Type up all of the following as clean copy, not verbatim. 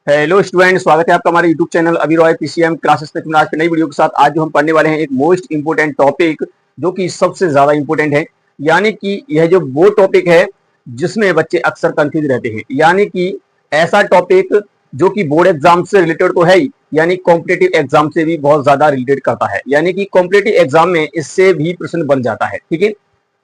Hello student, स्वागत है आपका हमारे यूट्यूब चैनल अभी रॉय पीसीएम क्लासेस में। आज की नई वीडियो के साथ आज जो हम पढ़ने वाले हैं एक मोस्ट इंपोर्टेंट टॉपिक जो कि सबसे ज्यादा इंपोर्टेंट है। यानी कि यह जो वो टॉपिक है जिसमें बच्चे अक्सर कंफ्यूज रहते हैं। यानी कि ऐसा टॉपिक जो कि बोर्ड एग्जाम से रिलेटेड तो है ही, यानी कॉम्पिटेटिव एग्जाम से भी बहुत ज्यादा रिलेटेड करता है। यानी कि कॉम्पिटेटिव एग्जाम में इससे भी प्रश्न बन जाता है। ठीक है,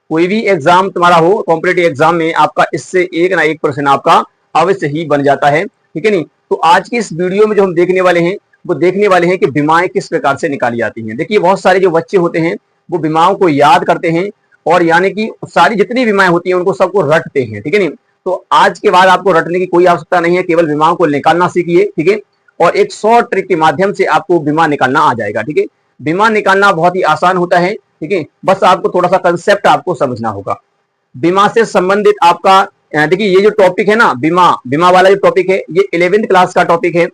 कोई भी एग्जाम तुम्हारा हो, कॉम्पिटेटिव एग्जाम में आपका इससे एक ना एक प्रश्न आपका अवश्य ही बन जाता है। ठीक है नहीं, तो आज की इस वीडियो में जो हम देखने वाले हैं वो देखने वाले हैं कि बीमाएं किस प्रकार से निकाली जाती हैं। देखिए, बहुत सारे जो बच्चे होते हैं वो बीमाओं को याद करते हैं और यानी कि सारी जितनी बीमाएं होती हैं उनको सबको रटते हैं। ठीक है नहीं, तो आज के बाद आपको रटने की कोई आवश्यकता नहीं है, केवल बीमाओं को निकालना सीखिए। ठीक है, और एक शॉर्ट ट्रिक के माध्यम से आपको बीमा निकालना आ जाएगा। ठीक है, बीमा निकालना बहुत ही आसान होता है। ठीक है, बस आपको थोड़ा सा कंसेप्ट आपको समझना होगा। बीमा से संबंधित आपका देखिए, ये जो टॉपिक है ना, बीमा वाला जो टॉपिक है ये 11th क्लास का टॉपिक है,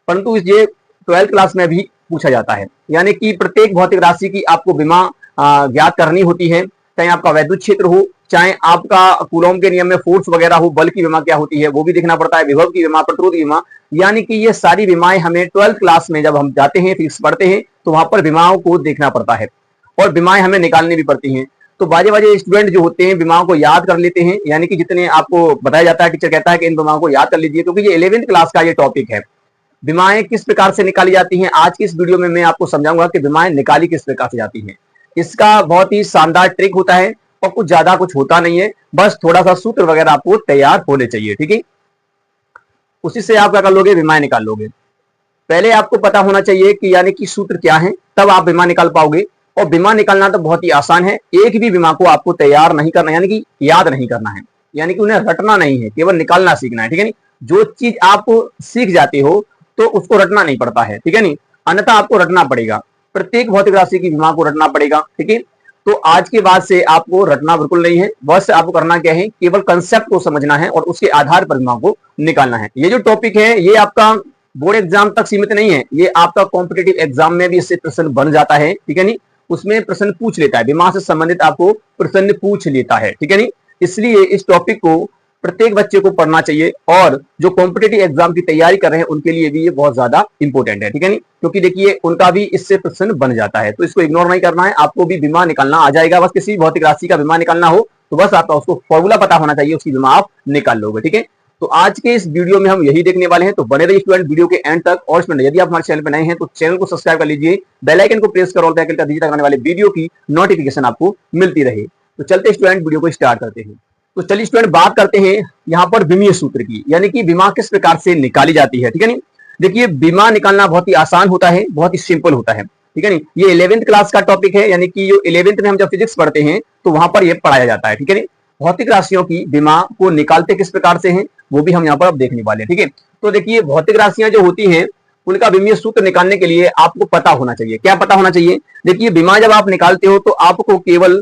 परंतु ये 12th क्लास में भी पूछा जाता है। यानी कि प्रत्येक भौतिक राशि की आपको बीमा ज्ञात करनी होती है, चाहे आपका वैद्युत क्षेत्र हो, चाहे आपका कूलॉम के नियम में फोर्स वगैरह हो, बल की बीमा क्या होती है वो भी देखना पड़ता है, विभव की बीमा, प्रतिरोध की बीमा। यानी कि ये सारी बीमाएं हमें 12th क्लास में जब हम जाते हैं, फिजिक्स पढ़ते हैं, तो वहां पर बीमाओं को देखना पड़ता है और बीमाएं हमें निकालनी भी पड़ती हैं। तो बाजे बाजे स्टूडेंट जो होते हैं बीमाओं को याद कर लेते हैं। यानी कि जितने आपको बताया जाता है, टीचर कहता है कि इन बीमाओं को याद कर लीजिए, क्योंकि ये 11th क्लास का ये टॉपिक है। बीमाएं किस प्रकार से निकाली जाती हैं, आज की इस वीडियो में मैं आपको समझाऊंगा कि बीमाएं निकाली किस प्रकार से जाती हैं। इसका बहुत ही शानदार ट्रिक होता है और कुछ ज्यादा कुछ होता नहीं है, बस थोड़ा सा सूत्र वगैरह आपको तैयार होने चाहिए। ठीक है, उसी से आप क्या कर लोगे, बीमाएं निकाल लोगे। पहले आपको पता होना चाहिए कि यानी कि सूत्र क्या है, तब आप बीमा निकाल पाओगे। और बीमा निकालना तो बहुत ही आसान है, एक भी बीमा को आपको तैयार नहीं करना, यानी कि याद नहीं करना है, यानी कि उन्हें रटना नहीं है, केवल निकालना सीखना है। ठीक है नहीं, जो चीज आप सीख जाते हो तो उसको रटना नहीं पड़ता है। ठीक है नहीं, अन्यथा आपको रटना पड़ेगा, प्रत्येक भौतिक राशि की बीमा को रटना पड़ेगा। ठीक है, तो आज के बाद से आपको रटना बिल्कुल नहीं है, बस आपको करना क्या है, केवल कंसेप्ट को समझना है और उसके आधार पर बीमा को निकालना है। ये जो टॉपिक है ये आपका बोर्ड एग्जाम तक सीमित नहीं है, ये आपका कॉम्पिटेटिव एग्जाम में भी इससे प्रश्न बन जाता है। ठीक है नहीं, उसमें प्रश्न पूछ लेता है, बीमा से संबंधित आपको प्रश्न पूछ लेता है। ठीक है नहीं, इसलिए इस टॉपिक को प्रत्येक बच्चे को पढ़ना चाहिए और जो कॉम्पिटेटिव एग्जाम की तैयारी कर रहे हैं उनके लिए भी ये बहुत ज्यादा इंपॉर्टेंट है। ठीक है नहीं, क्योंकि देखिए उनका भी इससे प्रश्न बन जाता है, तो इसको इग्नोर नहीं करना है। आपको भी बीमा निकालना आ जाएगा, बस किसी भौतिक राशि का बीमा निकालना हो तो बस आपका उसको फॉर्मूला पता होना चाहिए, उसकी बीमा आप निकाल लोगे। ठीक है, तो आज के इस वीडियो में हम यही देखने वाले हैं, तो बने रहिए स्टूडेंट वीडियो के एंड तक। और स्टूडेंट यदि आप हमारे चैनल पर नए हैं तो चैनल को सब्सक्राइब कर लीजिए, बेल आइकन को प्रेस कर ऑल पे कर दीजिए, आने वाले वीडियो की नोटिफिकेशन आपको मिलती रहे। तो चलते स्टूडेंट वीडियो को स्टार्ट करते हैं। तो चलिए स्टूडेंट बात करते हैं यहाँ पर बीमीय सूत्र की, यानी कि बीमा किस प्रकार से निकाली जाती है। ठीक है नहीं, देखिए बीमा निकालना बहुत ही आसान होता है, बहुत ही सिंपल होता है। ठीक है नहीं, ये 11th क्लास का टॉपिक है, यानी कि जो 11th में हम जब फिजिक्स पढ़ते हैं तो वहां पर ये पढ़ाया जाता है। ठीक है नहीं, भौतिक राशियों की बीमा को निकालते किस प्रकार से हैं वो भी हम यहाँ पर अब देखने वाले हैं। ठीक है, तो देखिए भौतिक राशियां जो होती हैं उनका बीमीय सूत्र निकालने के लिए आपको पता होना चाहिए। क्या पता होना चाहिए, देखिए बीमा जब आप निकालते हो तो आपको केवल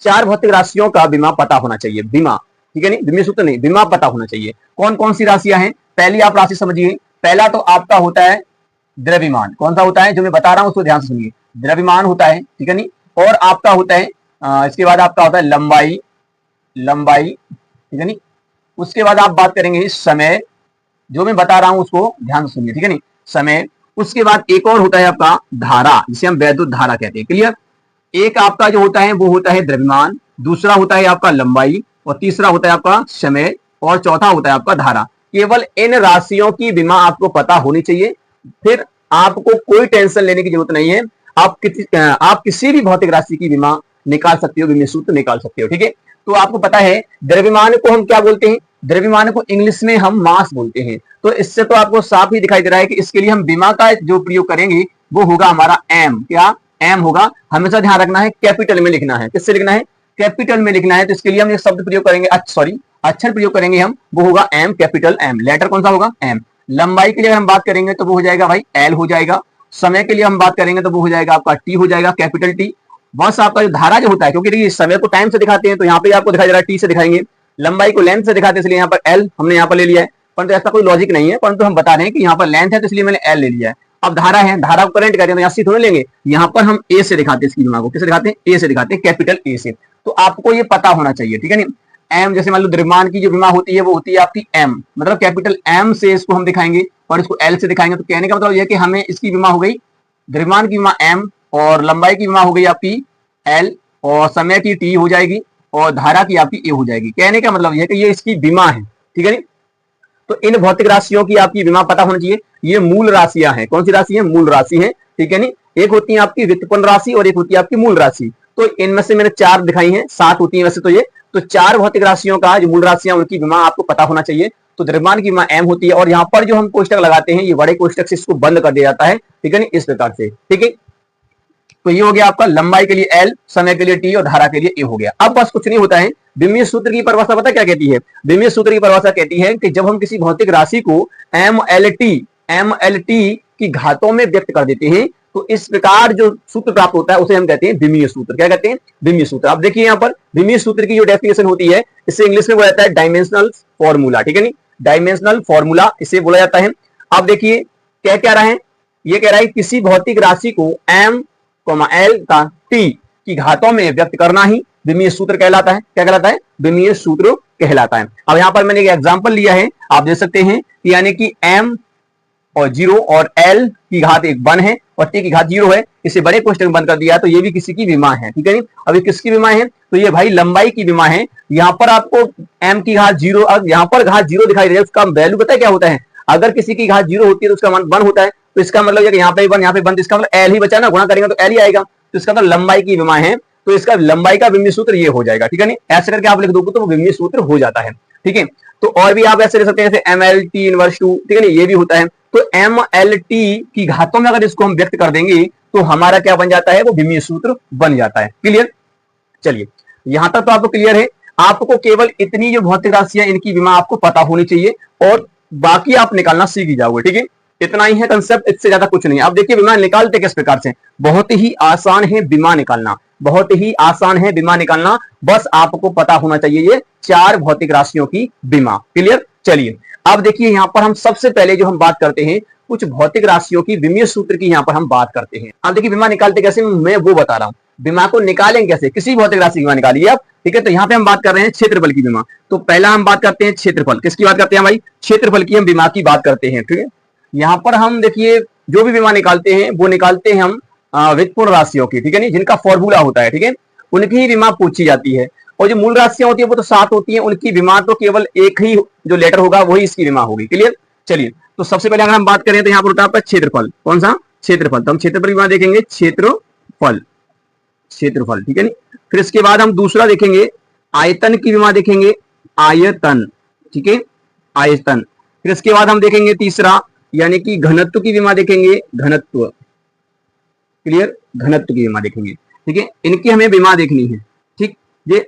4 भौतिक राशियों का बीमा पता होना चाहिए, बीमा। ठीक है नहीं, बीमीय सूत्र नहीं, बीमा पता होना चाहिए। कौन कौन सी राशियां हैं, पहली आप राशि समझिए। पहला तो आपका होता है द्रव्यमान। कौन सा होता है, जो मैं बता रहा हूं उसको ध्यान से सुनिए, द्रव्यमान होता है। ठीक है नहीं, और आपका होता है इसके बाद आपका होता है लंबाई। ठीक है नहीं, उसके बाद आप बात करेंगे समय, जो मैं बता रहा हूं उसको ध्यान से सुनिए। ठीक है नहीं, समय। उसके बाद एक और होता है आपका धारा, जिसे हम वैद्युत धारा कहते हैं। क्लियर, एक आपका जो होता है वो होता है द्रव्यमान, दूसरा होता है आपका लंबाई, और तीसरा होता है आपका समय, और चौथा होता है आपका धारा। केवल इन राशियों की बीमा आपको पता होनी चाहिए, फिर आपको कोई टेंशन लेने की जरूरत नहीं है। आप किसी भी भौतिक राशि की बीमा निकाल सकते हो, बीमीय सूत्र निकाल सकते हो। ठीक है, तो आपको पता है द्रव्यमान को हम क्या बोलते हैं, द्रव्यमान को इंग्लिश में हम मास बोलते हैं। तो इससे तो आपको साफ ही दिखाई दे रहा है कि इसके लिए हम बीमा का जो प्रयोग करेंगे वो होगा हमारा एम। क्या, एम होगा। हमेशा ध्यान रखना है कैपिटल में लिखना है। किससे लिखना है, कैपिटल में लिखना है। तो इसके लिए हम एक शब्द प्रयोग करेंगे, अक्षर प्रयोग करेंगे हम, वो होगा एम, कैपिटल एम। लेटर कौन सा होगा, एम। लंबाई के लिए हम बात करेंगे तो वो हो जाएगा भाई एल हो जाएगा। समय के लिए हम बात करेंगे तो वो हो जाएगा आपका टी हो जाएगा, कैपिटल टी। बस आपका जो धारा जो होता है, क्योंकि देखिए समय को टाइम से दिखाते हैं तो यहाँ पे आपको दिखाई दे रहा है टी से दिखाएंगे, लंबाई को लेंथ से दिखाते हैं इसलिए यहाँ पर एल हमने यहाँ पर ले लिया है। परंतु ऐसा कोई लॉजिक नहीं है, परंतु हम बता रहे हैं कि यहाँ पर लेंथ है तो इसलिए मैंने एल ले लिया है। अब धारा है, धारा को करंट कहते हैं, तो यहाँ सी थोड़ा लेंगे, यहाँ पर हम ए से दिखाते हैं इसकी बीमा को। किसे दिखाते हैं, ए से दिखाते हैं, कैपिटल ए से। तो आपको ये पता होना चाहिए। ठीक है नहीं, एम, जैसे मान लो द्रव्यमान की जो बीमा होती है वो होती है आपकी एम, मतलब कैपिटल एम से इसको हम दिखाएंगे, और इसको एल से दिखाएंगे। तो कहने का मतलब यह है कि हमें इसकी विमा हो गई, द्रव्यमान की विमा एम और लंबाई की विमा हो गई आपकी एल और समय की टी हो जाएगी और धारा की आपकी ए हो जाएगी। कहने का मतलब यह है कि ये इसकी विमा है, ठीक है नी। तो इन भौतिक राशियों की आपकी विमा पता होनी चाहिए। ये मूल राशियां हैं। कौन सी राशि है? मूल राशि है, ठीक है नी। एक होती है आपकी व्युत्पन्न राशि और एक होती है आपकी मूल राशि। तो इनमें से मैंने 4 दिखाई हैं, 7 होती है वैसे तो ये। तो 4 भौतिक राशियों का जो मूल राशियां उनकी विमा आपको पता होना चाहिए। तो द्रव्यमान की विमा एम होती है और यहाँ पर जो हम कोष्टक लगाते हैं ये बड़े कोष्टक से इसको बंद कर दिया जाता है, ठीक है नी, इस प्रकार से, ठीक है। तो ये हो गया आपका लंबाई के लिए एल, समय के लिए टी और धारा के लिए ए हो गया। अब बस कुछ नहीं होता है। विमीय सूत्र की परिभाषा पता क्या कहती है? विमीय सूत्र की परिभाषा कहती है कि जब हम किसी भौतिक राशि को एम एल टी की घातों में व्यक्त कर देते हैं तो इस प्रकार जो सूत्र प्राप्त होता है उसे हम कहते हैं विमीय सूत्र। क्या कहते हैं? विमीय सूत्र। आप देखिए यहाँ पर विमीय सूत्र की जो डेफिनेशन होती है इसे इंग्लिश में बोला जाता है डायमेंशनल फॉर्मूला, ठीक है नी, डायमेंशनल फॉर्मूला इसे बोला जाता है। आप देखिए क्या कह रहा है, ये कह रहा है किसी भौतिक राशि को एम एल का टी की घातों में व्यक्त करना ही विमीय सूत्र कहलाता है। क्या कहलाता है? विमीय सूत्र कहलाता है। अब यहां पर मैंने एक एग्जांपल लिया है, आप देख सकते हैं कि यानी कि m और 0 और l की घात 1 है और t की घात 0 है, इसे बड़े कोष्टक में बंद कर दिया तो ये भी किसी की विमा है, ठीक है। अभी किसकी विमा है? तो ये भाई लंबाई की विमा है। यहां पर आपको m की घात 0, अब यहां पर घात 0 दिखाई दे रहा है, उसका वैल्यू पता है क्या होता है? अगर किसी की घात 0 होती है तो उसका मान 1 होता है। तो इसका मतलब यहाँ पे 1 यहाँ पे 1, इसका मतलब एल ही बचा ना, गुणा करेंगे तो एल ही आएगा। तो इसका मतलब लंबाई की विमा है, तो इसका लंबाई का विमीय सूत्र ये हो जाएगा, ठीक है नहीं। ऐसे करके आप लिख दोगे तो वो विमीय सूत्र हो जाता है, ठीक है। तो और भी आप ऐसे लिख सकते हैं जैसे एम एल टी इनवर्स 2, ठीक है नहीं, ये भी होता है। तो एम एल टी की घातों में अगर इसको हम व्यक्त कर देंगे तो हमारा क्या बन जाता है? वो विमीय सूत्र बन जाता है। क्लियर? चलिए यहां तक तो आपको क्लियर है। आपको केवल इतनी जो भौतिक राशियां इनकी विमा आपको पता होनी चाहिए और बाकी आप निकालना सीख ही जाओगे, ठीक है। इतना ही है कंसेप्ट, इससे ज्यादा कुछ नहीं। अब देखिए विमा निकालते किस प्रकार से? बहुत ही आसान है विमा निकालना, बहुत ही आसान है विमा निकालना। बस आपको पता होना चाहिए ये 4 भौतिक राशियों की विमा। क्लियर? चलिए अब देखिए यहां पर हम सबसे पहले जो हम बात करते हैं कुछ भौतिक राशियों की विमीय सूत्र की, यहां पर हम बात करते हैं। अब देखिए विमा निकालते कैसे, मैं वो बता रहा हूं। विमा को निकालेंगे कैसे? किसी भौतिक राशि की विमा निकालिए आप, ठीक है। तो यहाँ पे हम बात कर रहे हैं क्षेत्रफल की विमा। तो पहला हम बात करते हैं क्षेत्रफल। किसकी बात करते हैं भाई? क्षेत्रफल की हम विमा की बात करते हैं, ठीक है। यहाँ पर हम देखिए जो भी विमा निकालते हैं वो निकालते हैं हम व्युत्पन्न राशियों की, ठीक है नहीं, जिनका फॉर्मूला होता है, ठीक है, उनकी ही विमा पूछी जाती है। और जो मूल राशियां होती है वो तो 7 होती है, उनकी विमा तो केवल एक ही जो लेटर होगा वही इसकी विमा होगी। क्लियर? चलिए तो सबसे पहले अगर हम बात करें तो यहाँ पर होता है आपका क्षेत्रफल। कौन सा? क्षेत्रफल। तो हम क्षेत्रफल की विमा देखेंगे, क्षेत्रफल, क्षेत्रफल, ठीक है नहीं। फिर इसके बाद हम दूसरा देखेंगे आयतन की विमा देखेंगे, आयतन, ठीक है, आयतन। फिर इसके बाद हम देखेंगे तीसरा यानी कि घनत्व की विमा देखेंगे, घनत्व। क्लियर? घनत्व की विमा देखेंगे, ठीक है। इनकी हमें विमा देखनी है, ठीक। ये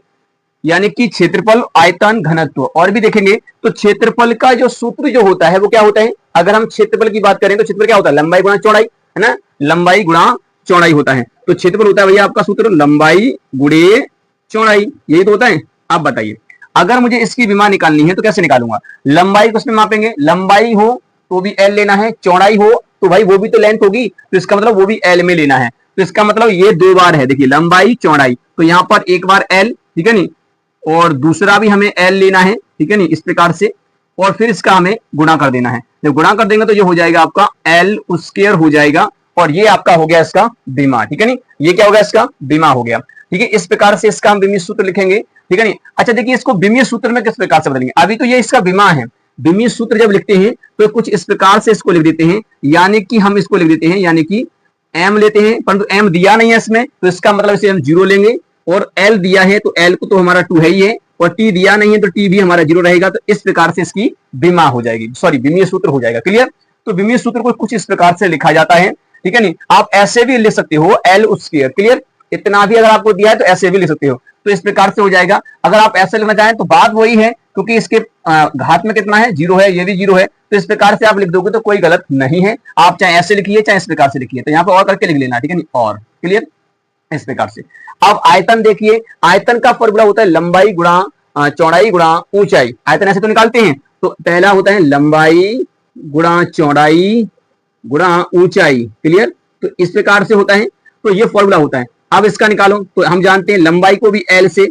यानी कि क्षेत्रफल, आयतन, घनत्व और भी देखेंगे। तो क्षेत्रफल का जो सूत्र जो होता है वो क्या होता है? अगर हम क्षेत्रफल की बात करें तो क्षेत्रफल क्या होता है? लंबाई गुणा चौड़ाई, है ना, लंबाई गुणा चौड़ाई होता है। तो क्षेत्रफल होता है भैया आपका सूत्र लंबाई गुणे चौड़ाई, यही तो होता है। आप बताइए अगर मुझे इसकी विमा निकालनी है तो कैसे निकालूंगा? लंबाई को उसमें मापेंगे, लंबाई हो तो भी एल लेना है, चौड़ाई हो तो भाई वो भी तो लेंथ होगी, तो इसका मतलब वो भी एल में लेना है। तो इसका मतलब ये 2 बार है, देखिए लंबाई चौड़ाई, तो यहाँ पर एक बार एल, ठीक है नहीं, और दूसरा भी हमें एल लेना है, ठीक है नहीं, इस प्रकार से। और फिर इसका हमें गुणा कर देना है। जब गुणा कर देंगे तो ये हो जाएगा आपका एल स्क्वायर हो जाएगा और ये आपका हो गया इसका बीमा, ठीक है नहीं, ये क्या हो गया? इसका बीमा हो गया, ठीक है। इस प्रकार से इसका हम विमीय सूत्र लिखेंगे, ठीक है नहीं। अच्छा देखिए इसको विमीय सूत्र में किस प्रकार से बदलेंगे? अभी तो ये इसका बीमा है, विमीय सूत्र जब लिखते हैं तो कुछ इस प्रकार से इसको लिख देते हैं, यानी कि हम इसको लिख देते हैं, यानी कि एम लेते हैं, परंतु एम दिया नहीं है इसमें, तो इसका मतलब इसे हम 0 लेंगे। और एल दिया है तो एल को तो हमारा 2 है ही है, और टी दिया नहीं है तो टी भी हमारा 0 रहेगा। तो इस प्रकार से इसकी बीमा हो जाएगी, सॉरी विमीय सूत्र हो जाएगा। क्लियर? तो विमीय सूत्र को कुछ इस प्रकार से लिखा जाता है, ठीक है नहीं। आप ऐसे भी लिख सकते हो एल स्क्वायर, क्लियर, इतना भी अगर आपको दिया है तो ऐसे भी लिख सकते हो, तो इस प्रकार से हो जाएगा। अगर आप ऐसे लिखना चाहें तो बात वही है, क्योंकि इसके घात में कितना है? 0 है, ये भी 0 है, तो इस प्रकार से आप लिख दोगे तो कोई गलत नहीं है। आप चाहे ऐसे लिखिए चाहे इस प्रकार से लिखिए, तो यहाँ पे और करके लिख लेना, ठीक है नहीं, और। क्लियर? इस प्रकार से। अब आयतन देखिए, आयतन का फॉर्मूला होता है लंबाई गुणा चौड़ाई गुणा ऊंचाई। आयतन ऐसे तो निकालते हैं, तो पहला होता है लंबाई गुणा चौड़ाई गुणा ऊंचाई। क्लियर? तो इस प्रकार से होता है, तो ये फॉर्मूला होता है। अब इसका निकालो तो हम जानते हैं लंबाई को भी एल से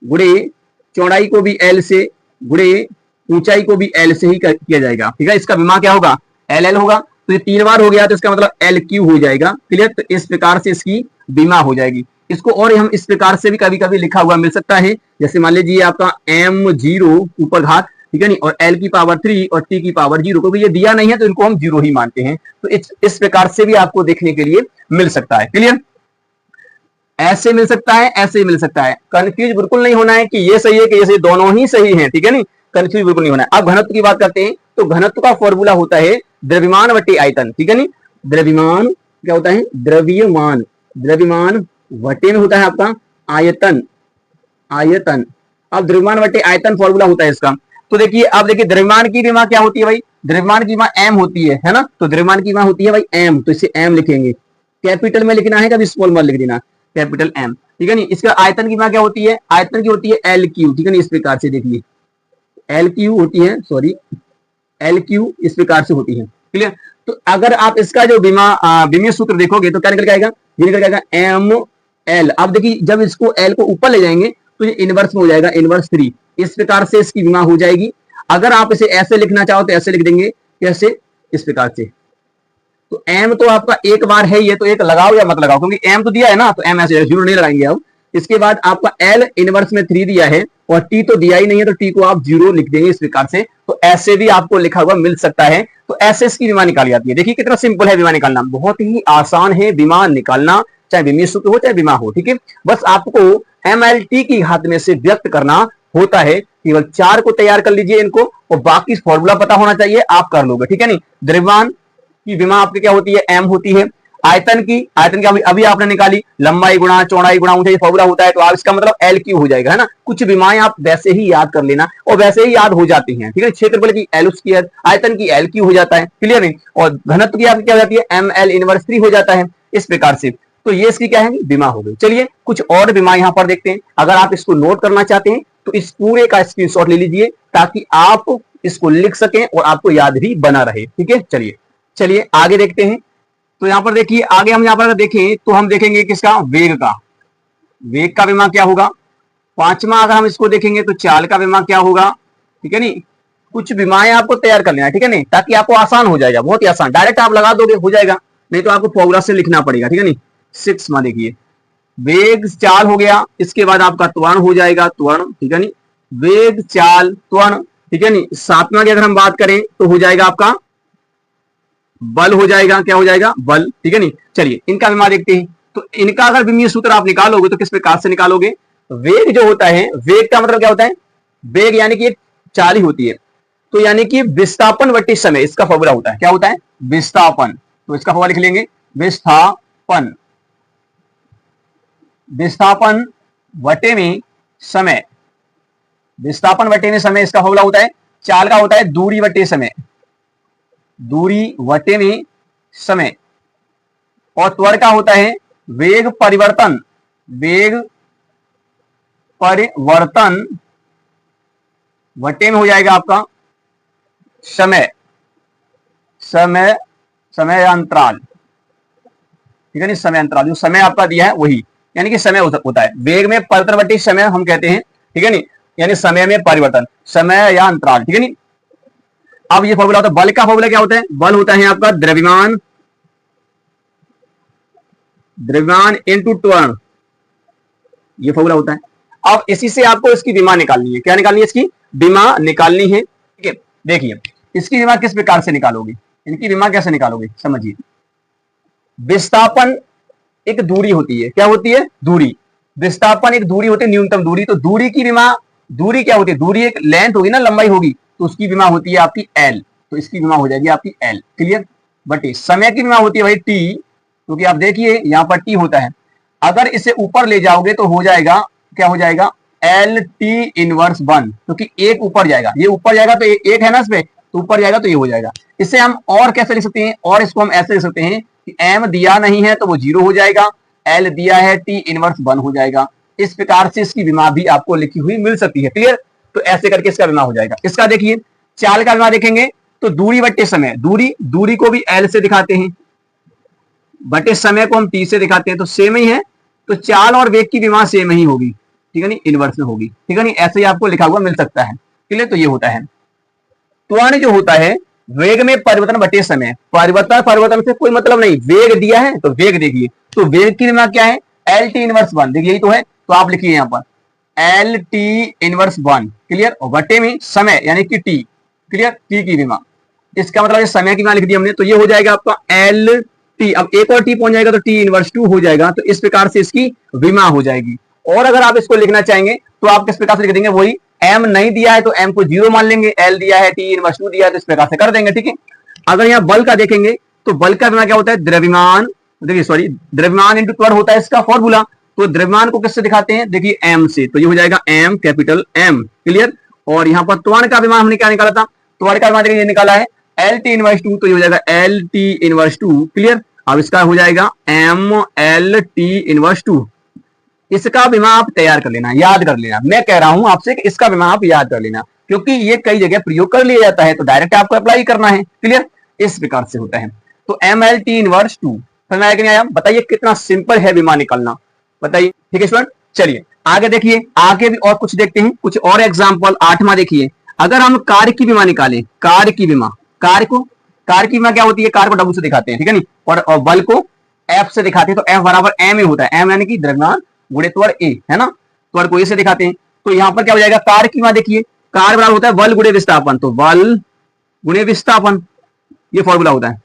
गुणे, चौड़ाई को भी एल से गुणे ऊंचाई को भी एल से ही किया जाएगा, ठीक है। इसका विमा क्या होगा, एल एल होगा। तो ये 3 बार हो गया तो इसका मतलब एल क्यू हो जाएगा, क्लियर। तो इस प्रकार से इसकी विमा हो जाएगी। इसको और हम इस प्रकार से भी कभी कभी लिखा हुआ मिल सकता है, जैसे मान लीजिए आपका m0 ऊपर घात, ठीक है नहीं, और l की पावर 3 और t की पावर 0, क्योंकि ये दिया नहीं है तो इनको हम 0 ही मानते हैं। तो इस प्रकार से भी आपको देखने के लिए मिल सकता है, क्लियर। ऐसे मिल सकता है, ऐसे मिल सकता है। कंफ्यूज बिल्कुल नहीं होना है कि ये सही है कि ये सही, दोनों ही सही है, ठीक है नहीं, कंफ्यूज बिल्कुल नहीं होना है। अब घनत्व की बात करते हैं, तो घनत्व का फॉर्मूला होता है द्रव्यमान बटे आयतन, ठीक है नहीं। द्रव्यमान क्या होता है, द्रव्यमान, द्रव्यमान वटे में होता है आपका आयतन, आयतन। अब द्रव्यमान बटे आयतन फॉर्मूला होता है इसका। तो देखिए, अब देखिए द्रव्यमान की विमा क्या होती है भाई, द्रव्यमान की विमा m होती है ना। तो द्रव्यमान की विमा होती है भाई m, तो इसे m लिखेंगे, कैपिटल में लिखना है, कभी स्मॉल में लिख देना, कैपिटल M, ठीक है नहीं। इसका आयतन की विमा क्या होती है, आयतन की होती है एल क्यू, ठीक है नहीं। इस प्रकार से देखिए एल क्यू होती है, सॉरी एल क्यू इस प्रकार से होती है, क्लियर। तो अगर आप इसका जो विमीय सूत्र देखोगे तो क्या निकल के आएगा, ये निकल के आएगा एम एल। अब देखिए जब इसको एल को ऊपर ले जाएंगे तो ये इनवर्स में हो जाएगा, इनवर्स 3। इस प्रकार से इसकी विमा हो जाएगी। अगर आप इसे ऐसे लिखना चाहो तो ऐसे लिख देंगे, कैसे, इस प्रकार से। तो m तो आपका एक बार है, ये तो एक लगाओ या मत लगाओ, क्योंकि m तो दिया है ना, तो m ऐसे 0 नहीं लगाएंगे अब। इसके बाद आपका l इनवर्स में 3 दिया है और t तो दिया ही नहीं है, तो t को आप 0 लिख देंगे इस प्रकार से। तो ऐसे भी आपको लिखा हुआ मिल सकता है। तो ऐसे इसकी विमा निकाली जाती है। देखिए कितना सिंपल है विमा निकालना, बहुत ही आसान है विमा निकालना, चाहे विमीय सूत्र हो चाहे विमा हो, ठीक है। बस आपको mlt की घात में से व्यक्त करना होता है। केवल 4 को तैयार कर लीजिए इनको, और बाकी फॉर्मूला पता होना चाहिए, आप कर लोगे, ठीक है नहीं। द्रव्यमान की विमा आपकी क्या होती है, m होती है। आयतन की अभी आपने निकाली, लंबाई गुणा चौड़ाई गुणा ऊंचाई फॉर्मूला होता है, तो आप इसका मतलब एल क्यू हो जाएगा, है ना। कुछ विमाएं आप वैसे ही याद कर लेना, और वैसे ही याद हो जाती हैं, ठीक है। क्षेत्रफल की एल स्क्वायर, आयतन की एल क्यू हो जाता है, क्लियर नहीं। और घनत्व की आपकी क्या हो जाती है, एम एल इनवर्स 3 हो जाता है, इस प्रकार से। तो ये इसकी क्या है, विमा हो गई। चलिए कुछ और विमा यहाँ पर देखते हैं। अगर आप इसको नोट करना चाहते हैं तो इस पूरे का स्क्रीनशॉट ले लीजिए, ताकि आप इसको लिख सकें और आपको याद भी बना रहे, ठीक है। चलिए आगे देखते हैं। तो यहाँ पर देखिए, आगे हम यहाँ पर देखें तो हम देखेंगे किसका, वेग का। वेग का विमा क्या होगा। 5वां अगर हम इसको देखेंगे तो चाल का विमा क्या होगा, ठीक है नहीं। कुछ विमाएं आपको तैयार कर लेना, ठीक है नहीं, ताकि आपको आसान हो जाएगा, बहुत ही आसान, डायरेक्ट आप लगा दोगे हो जाएगा, नहीं तो आपको फॉर्मूला से लिखना पड़ेगा, ठीक है नहीं। 6वां देखिए, वेग चाल हो गया, इसके बाद आपका त्वरण हो जाएगा, त्वरण, ठीक है नहीं। वेग चाल त्वरण, ठीक है नहीं। 7वां की अगर हम बात करें तो हो जाएगा आपका बल, हो जाएगा, क्या हो जाएगा, बल, ठीक है नहीं। चलिए इनका विमा देखते हैं। तो इनका अगर विमीय सूत्र आप निकालोगे तो किस प्रकार से निकालोगे। वेग जो होता है, वेग का मतलब क्या होता है, वेग यानी कि एक चाल ही होती है, तो यानी कि विस्थापन बटे समय, इसका फॉर्मूला होता है, क्या होता है, विस्थापन। तो इसका फॉर्मूला लिख लेंगे, विस्थापन, विस्थापन वटे में समय, विस्थापन वटे में समय, इसका फॉर्मूला होता है। चाल का होता है दूरी बटे समय, दूरी वटे में समय। और त्वरण का होता है वेग परिवर्तन, वेग परिवर्तन वटे में हो जाएगा आपका समय, समय, समय अंतराल, ठीक है नहीं, समय अंतराल, जो समय आपका दिया है वही, यानी कि समय होता है। वेग में परिवर्तन बटे समय हम कहते हैं, ठीक है नहीं, यानी समय में परिवर्तन, समय या अंतराल, ठीक है नहीं। अब ये फॉर्मूला होता है, बल का फॉर्मूला क्या होता है, बल होता है आपका द्रव्यमान, द्रव्यमान इनटू त्वरण, ये फॉर्मूला होता है। अब इसी से आपको इसकी विमा निकालनी है, क्या निकालनी है, इसकी विमा निकालनी है, ठीक है। देखिए इसकी विमा किस प्रकार से निकालोगे, इनकी विमा कैसे निकालोगे, समझिए। विस्थापन एक दूरी होती है, क्या होती है, दूरी। विस्थापन एक दूरी होती है, न्यूनतम दूरी। तो दूरी की विमा, दूरी क्या होती है, दूरी एक लेंथ होगी ना, लंबाई होगी, तो उसकी विमा होती है आपकी एल, तो इसकी विमा हो जाएगी आपकी एल, क्लियर। बटे समय की विमा होती है भाई टी, क्योंकि आप देखिए यहाँ पर टी होता है। अगर इसे ऊपर ले जाओगे तो हो जाएगा, क्या हो जाएगा, एल टी इनवर्स 1, क्योंकि एक ऊपर जाएगा, ये ऊपर जाएगा तो एक है ना इसमें, तो ऊपर जाएगा तो ये हो जाएगा। इसे हम और कैसे लिख सकते हैं, और इसको हम ऐसे लिख सकते हैं कि एम दिया नहीं है तो वो 0 हो जाएगा, एल दिया है टी इनवर्स 1 हो जाएगा। इस प्रकार से इसकी विमा भी आपको लिखी हुई मिल सकती है, क्लियर। तो ऐसे करके इसका विमा हो जाएगा। इसका देखिए चाल का विमा देखेंगे तो दूरी बटे समय, दूरी को भी एल से दिखाते हैं, बटे समय को हम टी से दिखाते हैं, तो सेम ही है। तो चाल और वेग की विमा सेम ही होगी, ठीक है नहीं, इनवर्स में होगी, ठीक है नहीं। ऐसे ही आपको लिखा हुआ मिल सकता है, क्लियर। तो ये होता है। त्वरण जो होता है वेग में परिवर्तन बटे समय, परिवर्तन से कोई मतलब नहीं, वेग दिया है तो वेग देखिए, तो वेग की विमा क्या है, एल टी इनवर्स 1, देखिए यही तो है, तो आप लिखिए यहाँ पर एल टी इनवर्स 1, क्लियर, और बटे में समय यानी कि टी, क्लियर, टी की विमा, इसका मतलब समय की विमा लिख दी हमने, तो ये हो जाएगा आपका एल टी, अब एक और टी पहुंच जाएगा तो टी इनवर्स 2 हो जाएगा, तो इस प्रकार से इसकी विमा हो जाएगी। और अगर आप इसको लिखना चाहेंगे तो आप किस प्रकार से लिख देंगे, वही एम नहीं दिया है तो एम को 0 मान लेंगे, एल दिया है, टी इनवर्स 2 दिया है, तो इस प्रकार से कर देंगे, ठीक है। अगर यहाँ बल का देखेंगे तो बल का विमा क्या होता है, द्रव्यमान, देखिए सॉरी, द्रव्यमान इंटू त्वरण होता है इसका फॉर्मूला, तो द्रव्यमान को किससे दिखाते हैं, देखिए एम से, तो ये हो जाएगा एम, कैपिटल एम, क्लियर। और यहाँ पर त्वरण का विमान हमने क्या निकाला था, त्वरण का विमान ये निकाला है एल टी इनवर्स 2, तो ये हो जाएगा एल टी इनवर्स 2, क्लियर। अब इसका हो जाएगा एम एल टी इनवर्स 2, इसका विमा आप तैयार कर लेना, याद कर लेना, मैं कह रहा हूं आपसे कि इसका विमा आप याद कर लेना, क्योंकि ये कई जगह प्रयोग कर लिया जाता है, तो डायरेक्ट आपको अप्लाई करना है, क्लियर, इस प्रकार से होता है। तो एम एल टी इनवर्स 2 समझ आया कि नहीं आया, बताइए कितना सिंपल है विमा निकालना, बताइए, ठीक है स्टूडेंट। चलिए आगे देखिए, आगे भी और कुछ देखते हैं, कुछ और एग्जाम्पल। 8वां देखिए, अगर हम कार्य की विमा निकालें, कार्य की विमा, कार्य की विमा क्या होती है, कार्य को डब्ल्यू से दिखाते हैं, ठीक है नहीं, और बल को एफ से दिखाते हैं, तो एफ बराबर एम ए होता है, एम यानी कि द्रव्यमान गुणे त्वरण ए, है ना, त्वरण को ए से दिखाते हैं, तो यहाँ पर क्या हो जाएगा, कार्य की विमा देखिए, कार्य बराबर होता है बल गुणे विस्थापन, तो बल गुणे विस्थापन, ये फॉर्मूला होता है,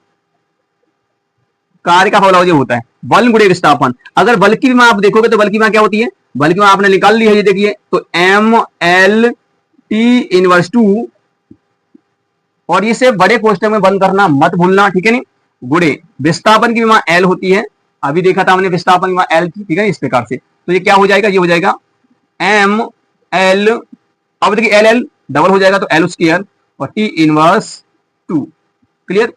कार्य का फॉर्मूला ये होता है बल गुणे विस्थापन। अगर बल की विमा आप देखोगे तो बल की विमा क्या होती है, बल की विमा आपने निकाल ली है, ये देखिए, तो एम एल टी इनवर्स 2, और ये से बड़े कोष्टक में बंद करना मत भूलना, ठीक है नहीं, गुणे विस्थापन की विमा एल होती है, अभी देखा था हमने विस्थापन की विमा एल की, ठीक है, इस प्रकार से, तो ये क्या हो जाएगा, ये हो जाएगा एम एल, अब देखिए एल एल डबल हो जाएगा तो एल स्क्वायर और टी इनवर्स 2, क्लियर।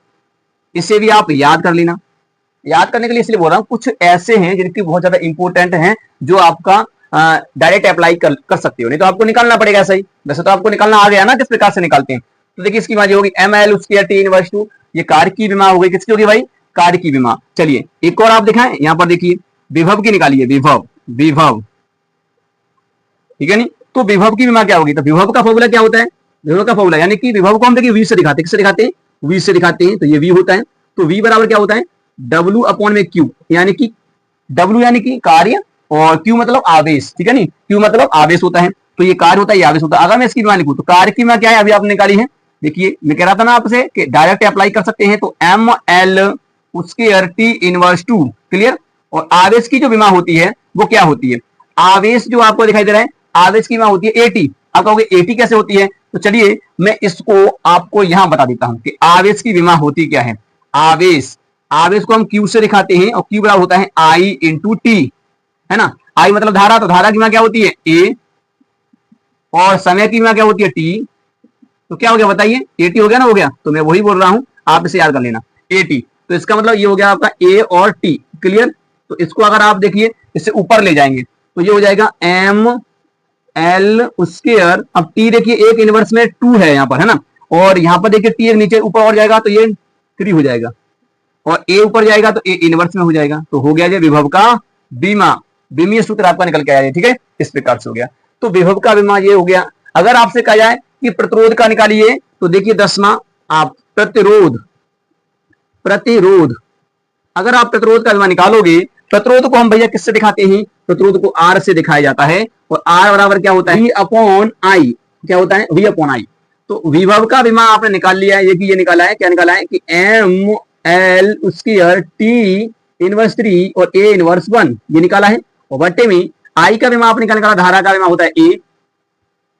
इसे भी आप याद कर लेना, याद करने के लिए इसलिए बोल रहा हूं, कुछ ऐसे हैं जिनकी बहुत ज्यादा इंपॉर्टेंट हैं जो आपका डायरेक्ट अप्लाई कर सकते हो, नहीं तो आपको निकालना पड़ेगा, सही, वैसे तो आपको निकालना आ गया ना किस प्रकार से निकालते हैं। तो देखिए इसकी विमा होगी M L square T inverse 2, ये कार्य की विमा हो गई, किसकी होगी भाई, कार्य की विमा। चलिए एक और आप दिखाएं, यहां पर देखिए विभव की निकालिए, विभव, ठीक है नहीं, तो विभव की विमा क्या होगी, तो विभव का फॉर्मूला क्या होता है, विभव का फॉर्मूला यानी कि विभव को हम देखिए वी से दिखाते हैं, किससे दिखाते हैं, वी से दिखाते हैं, तो ये वी होता है, तो वी बराबर क्या होता है, W अपॉन में Q, यानी कि W यानी कि कार्य और Q मतलब आवेश, ठीक है नहीं, Q मतलब आवेश होता है, तो ये कार्य होता है, ये आवेश होता है। अगर मैं इसकी विमा लिखूं तो कार्य की विमा क्या है, अभी आपने निकाली है, देखिए मैं कह रहा था ना आपसे कि डायरेक्ट अप्लाई कर सकते हैं, तो M L square T inverse 2, clear. और आवेश की जो विमा होती है वो क्या होती है, आवेश जो आपको दिखाई दे रहा है, आवेश की विमा होती है एटी। आप कहोगे एटी कैसे होती है, तो चलिए मैं इसको आपको यहां बता देता हूं कि आवेश की विमा होती क्या है। आवेश को हम Q से दिखाते हैं और Q बराबर होता है I इंटू टी, है ना, I मतलब धारा, तो धारा की विमा क्या होती है A, और समय की विमा क्या होती है T, तो क्या हो गया बताइए, AT हो गया ना, हो गया, तो मैं वही बोल रहा हूं, आप इसे याद कर लेना AT, तो इसका मतलब ये हो गया आपका A और T, क्लियर। तो इसको अगर आप देखिए इससे ऊपर ले जाएंगे तो ये हो जाएगा एम एल स्क्वायर, अब T देखिए एक इनवर्स में 2 है यहाँ पर, है ना, और यहाँ पर देखिए T एक नीचे ऊपर और जाएगा तो ये 3 हो जाएगा, और A ऊपर जाएगा तो A इनवर्स में हो जाएगा, तो हो गया ये विभव का बीमा, बीमीय सूत्र आपका निकल के आया, ठीक है, इस प्रकार से हो गया। तो विभव का बीमा ये हो गया। अगर आपसे कहा जाए कि प्रतिरोध का निकालिए, तो देखिए 10वां आप प्रतिरोध, अगर आप प्रतिरोध का बीमा निकालोगे, प्रतिरोध को हम भैया किससे दिखाते हैं, प्रतिरोध को R से दिखाया जाता है, और R बराबर क्या होता है, V अपॉन आई, क्या होता है, V अपॉन आई। तो विभव का बीमा आपने निकाल लिया है, ये निकाला है, क्या निकाला है कि M L square T inverse 3 और A इनवर्स 1, ये निकाला है, और बट्टे में आई का विमा आपने निकाला, धारा का विमा होता है A।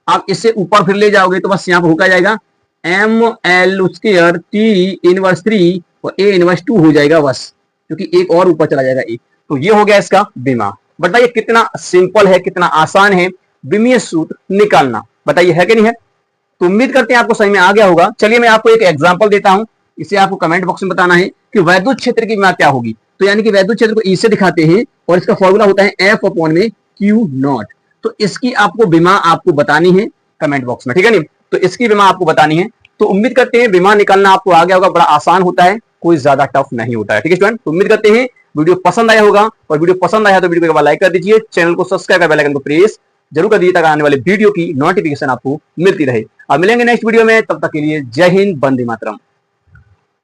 आप इससे ऊपर फिर ले जाओगे तो बस यहाँ पर होगा जाएगा M L square T inverse 3 और A इनवर्स 2 हो जाएगा बस, क्योंकि एक और ऊपर चला जाएगा A। तो ये हो गया इसका बीमा। बताइए कितना सिंपल है, कितना आसान है बीमीय सूत्र निकालना, बताइए है कि नहीं है। तो उम्मीद करते हैं आपको समझ में आ गया होगा। चलिए मैं आपको एक एग्जांपल देता हूं, इसे आपको कमेंट बॉक्स में बताना है कि वैद्युत क्षेत्र की विमा क्या होगी। तो यानी कि वैद्युत क्षेत्र को ई से दिखाते हैं और इसका फॉर्मूला होता है एफ अपॉन में क्यू नॉट। तो इसकी आपको विमा आपको बतानी है कमेंट बॉक्स में, ठीक है नहीं, तो इसकी विमा आपको बतानी है। तो उम्मीद करते हैं विमा निकालना आपको आ गया होगा, बड़ा आसान होता है, कोई ज्यादा टफ नहीं होता है, ठीक है स्टूडेंट। तो उम्मीद करते हैं वीडियो पसंद आया होगा, और वीडियो पसंद आया तो वीडियो को लाइक कर दीजिए, चैनल को सब्सक्राइब कर बेल आइकन को प्रेस जरूर कर दीजिए ताकि आने वाले वीडियो की नोटिफिकेशन आपको मिलती रहे। अब मिलेंगे नेक्स्ट वीडियो में, तब तक के लिए जय हिंद, वंदे मातरम।